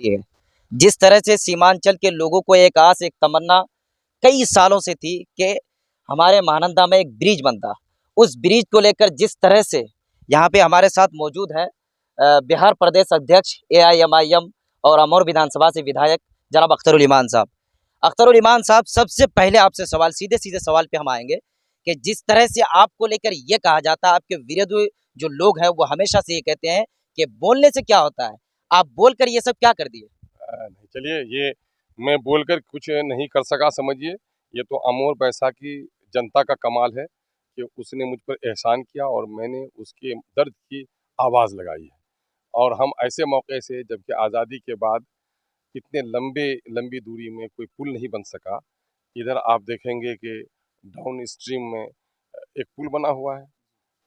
ये है। जिस तरह से सीमांचल के लोगों को एक आस, एक तमन्ना कई सालों से थी कि हमारे महानंदा में एक ब्रिज बनता। उस ब्रिज को लेकर जिस तरह से यहाँ पे हमारे साथ मौजूद है बिहार प्रदेश अध्यक्ष एआईएमआईएम और अमौर विधानसभा से विधायक जनाब अख्तरुल ईमान साहब। अख्तरुल ईमान साहब, सबसे पहले आपसे सवाल, सीधे सीधे सवाल पे हम आएंगे कि जिस तरह से आपको लेकर ये कहा जाता है, आपके विरोधी जो लोग हैं वो हमेशा से ये कहते हैं कि बोलने से क्या होता है, आप बोलकर ये सब क्या कर दिए? नहीं, चलिए, ये मैं बोलकर कुछ नहीं कर सका, समझिए। ये तो अमोर पैसा की जनता का कमाल है कि उसने मुझ पर एहसान किया और मैंने उसके दर्द की आवाज़ लगाई है। और हम ऐसे मौके से, जबकि आज़ादी के बाद इतने लंबी दूरी में कोई पुल नहीं बन सका। इधर आप देखेंगे कि डाउन स्ट्रीम में एक पुल बना हुआ है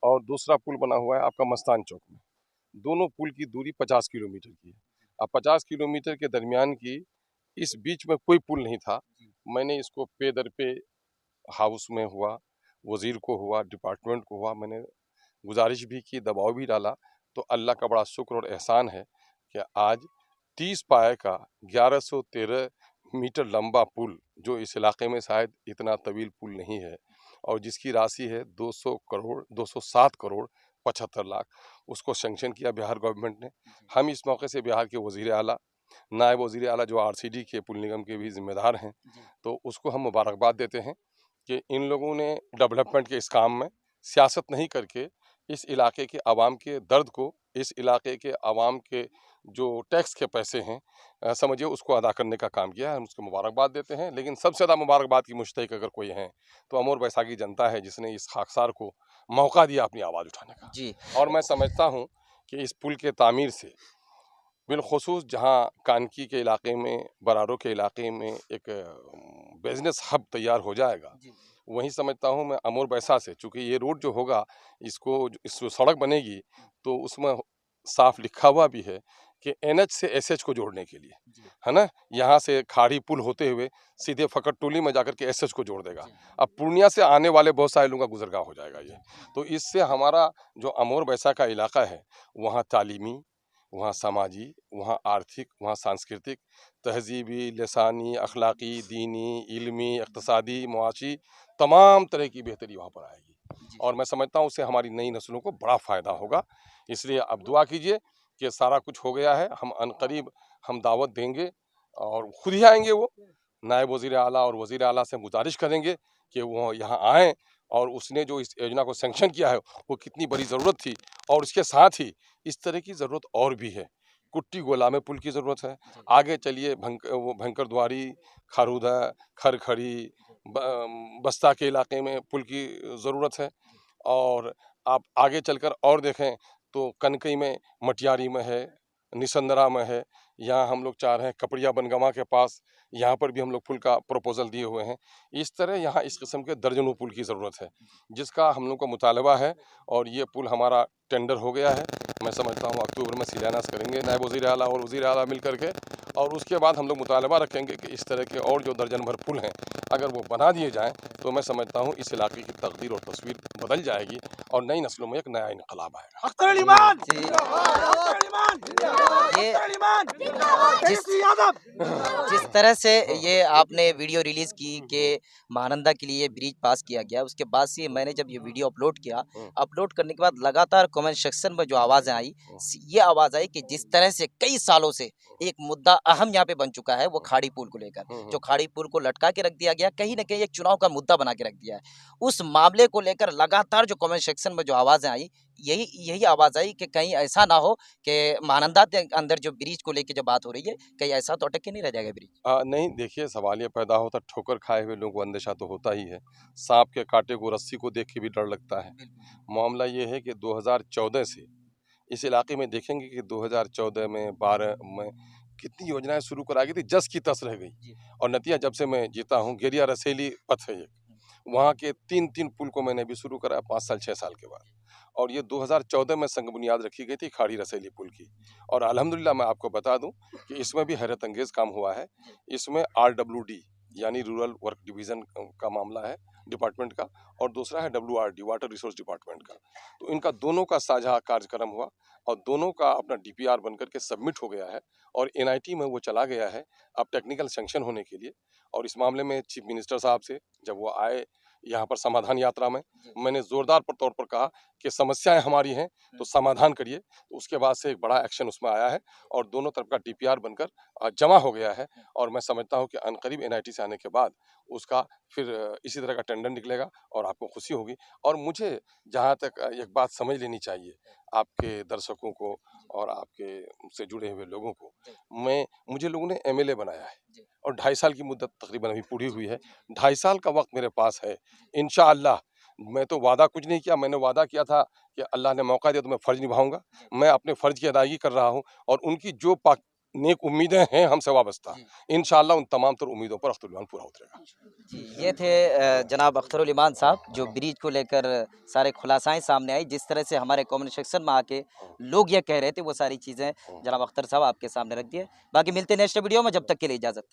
और दूसरा पुल बना हुआ है आपका मस्तान चौक में। दोनों पुल की दूरी 50 किलोमीटर की है। अब 50 किलोमीटर के दरमियान की इस बीच में कोई पुल नहीं था। मैंने इसको पे दर पे हाउस में हुआ, वज़ीर को हुआ, डिपार्टमेंट को हुआ, मैंने गुजारिश भी की, दबाव भी डाला। तो अल्लाह का बड़ा शुक्र और एहसान है कि आज 30 पाए का 1113 मीटर लंबा पुल, जो इस इलाके में शायद इतना तवील पुल नहीं है, और जिसकी राशि है 207 करोड़ 75 लाख, उसको सैंक्शन किया बिहार गवर्नमेंट ने। हम इस मौके से बिहार के वज़ीर आला, नायब वज़ीर आला जो आरसीडी के पुल निगम के भी जिम्मेदार हैं, तो उसको हम मुबारकबाद देते हैं कि इन लोगों ने डेवलपमेंट के इस काम में सियासत नहीं करके इस इलाके के आवाम के दर्द को, इस इलाके के आवाम के जो टैक्स के पैसे हैं, समझिए, उसको अदा करने का काम किया है। हम उसको मुबारकबाद देते हैं। लेकिन सबसे ज़्यादा मुबारकबाद की मुस्तहिक अगर कोई है तो अमोर बैसाखी जनता है, जिसने इस खाकसार को मौका दिया अपनी आवाज़ उठाने का। जी। और मैं समझता हूँ कि इस पुल के तामीर से बिलखुसूस जहाँ कानकी के इलाके में, बरारो के इलाके में एक बिजनेस हब तैयार हो जाएगा, वहीं समझता हूँ मैं अमोर बैसा से, चूँकि ये रोड जो होगा, इस सड़क बनेगी तो उसमें साफ लिखा हुआ भी है कि एनएच से एसएच को जोड़ने के लिए, है ना, यहाँ से खाड़ी पुल होते हुए सीधे फकरटोली में जाकर के एसएच को जोड़ देगा। अब पूर्णिया से आने वाले बहुत सारे लोगों का गुजरगाह हो जाएगा ये। तो इससे हमारा जो अमोर बैसा का इलाका है, वहाँ तालीमी, वहाँ समाजी, वहाँ आर्थिक, वहाँ सांस्कृतिक, तहजीबी, लसानी, अखलाकी, दीनी, इल्मी, इक़्तिसादी, मुआशी, तमाम तरह की बेहतरी वहाँ पर आएगी। और मैं समझता हूँ उससे हमारी नई नस्लों को बड़ा फ़ायदा होगा। इसलिए अब दुआ कीजिए कि सारा कुछ हो गया है। हम अनकरीब हम दावत देंगे और खुद ही आएंगे। वो नायब वज़ीर आला और वज़ीर आला से गुजारिश करेंगे कि वो यहाँ आएँ, और उसने जो इस योजना को सैंक्शन किया है वो कितनी बड़ी ज़रूरत थी, और उसके साथ ही इस तरह की ज़रूरत और भी है। कुट्टी गोला में पुल की ज़रूरत है। आगे चलिए वो भंकर द्वारी, खारूदा, खरखड़ी, बस्ता के इलाके में पुल की ज़रूरत है। और आप आगे चलकर और देखें तो कनकई में, मटियारी में है, निसंदरा में है। यहाँ हम लोग चाह रहे हैं कपड़िया बनगवा के पास, यहाँ पर भी हम लोग पुल का प्रपोजल दिए हुए हैं। इस तरह यहाँ इस किस्म के दर्जनों पुल की ज़रूरत है, जिसका हम लोग को मुतालबा है। और ये पुल हमारा टेंडर हो गया है। मैं समझता हूँ अक्टूबर में शिलान्यास करेंगे नायब वज़ीर आला और वज़ीर आला मिल करके, और उसके बाद हम लोग मुतालबा रखेंगे कि इस तरह के और जो दर्जन भर पुल हैं, अगर वो बना दिए जाएँ तो मैं समझता हूँ इस इलाके की तकदीर और तस्वीर बदल जाएगी और नई नस्लों में एक नया इनकलाब आएगा। अख्तरुल ईमान जिस तरह से ये आपने वीडियो रिलीज की कि महानंदा के लिए ब्रिज पास किया गया, उसके बाद से मैंने जब ये वीडियो अपलोड किया, अपलोड करने के बाद लगातार कमेंट सेक्शन में जो आवाज़ें आई, ये आवाज़ आई कि जिस तरह से कई सालों से एक मुद्दा अहम यहाँ पे बन चुका है, वो खाड़ी पुल को लेकर, जो खाड़ी पुल को लटका के रख दिया गया, कहीं ना कहीं एक चुनाव का मुद्दा बना के रख दिया है। उस मामले को लेकर लगातार जो कमेंट सेक्शन में जो आवाज़ें आई, यही आवाज़ आई कि कहीं ऐसा ना हो कि महानंदा के अंदर जो ब्रिज को लेकर जो बात हो रही है, कहीं ऐसा तो अटक के नहीं रह जाएगा ब्रिज? नहीं, देखिए, सवाल ये पैदा होता, ठोकर खाए हुए लोगों को अंदेशा तो होता ही है। सांप के कांटे को रस्सी को देख के भी डर लगता है। मामला ये है कि 2014 से इस इलाके में देखेंगे कि 2014 में, 12 में कितनी योजनाएं शुरू कराई गई थी, जस की तस रह गई। और नतीजा जब से मैं जीता हूँ, गेरिया रसेली पथ है एक, वहाँ के 3 पुल को मैंने भी शुरू कराया 5 साल 6 साल के बाद। और ये 2014 में संग बुनियाद रखी गई थी खाड़ी रसेली पुल की। और अल्हम्दुलिल्लाह मैं आपको बता दूं कि इसमें भी हैरत अंगेज काम हुआ है। इसमें RWD यानी रूरल वर्क डिवीज़न का मामला है डिपार्टमेंट का, और दूसरा है WRD वाटर रिसोर्स डिपार्टमेंट का। तो इनका दोनों का साझा कार्यक्रम हुआ और दोनों का अपना DPR बनकर के सबमिट हो गया है। और NIT में वो चला गया है अब टेक्निकल सैंक्शन होने के लिए। और इस मामले में चीफ मिनिस्टर साहब से जब वो आए यहाँ पर समाधान यात्रा में, मैंने ज़ोरदार तौर पर कहा कि समस्याएं हमारी हैं तो समाधान करिए। तो उसके बाद से एक बड़ा एक्शन उसमें आया है और दोनों तरफ का DPR बनकर जमा हो गया है। और मैं समझता हूँ कि अनकरीब NIT से आने के बाद उसका फिर इसी तरह का टेंडर निकलेगा और आपको खुशी होगी। और मुझे जहाँ तक एक बात समझ लेनी चाहिए आपके दर्शकों को और आपके से जुड़े हुए लोगों को, मुझे लोगों ने MLA बनाया है और 2.5 साल की मुद्दत तकरीबन अभी पूरी हुई है। 2.5 साल का वक्त मेरे पास है। इंशाअल्लाह मैं तो वादा कुछ नहीं किया, मैंने वादा किया था कि अल्लाह ने मौका दिया तो मैं फ़र्ज़ निभाऊंगा। मैं अपने फ़र्ज़ की अदायगी कर रहा हूँ और उनकी जो नेक उम्मीदें हैं हमसे वाबस्ता, इंशाअल्लाह उन तमाम तर उम्मीदों पर अख्तरुल ईमान पूरा उतरेगा। जी, ये थे जनाब अख्तरुल ईमान साहब, जो ब्रिज को लेकर सारे खुलासाएं सामने आई। जिस तरह से हमारे कमेंट सेक्शन में आके लोग ये कह रहे थे, वो सारी चीज़ें जनाब अख्तर साहब आपके सामने रख दिए। बाकी मिलते हैं नेक्स्ट वीडियो में, जब तक के लिए इजाज़त।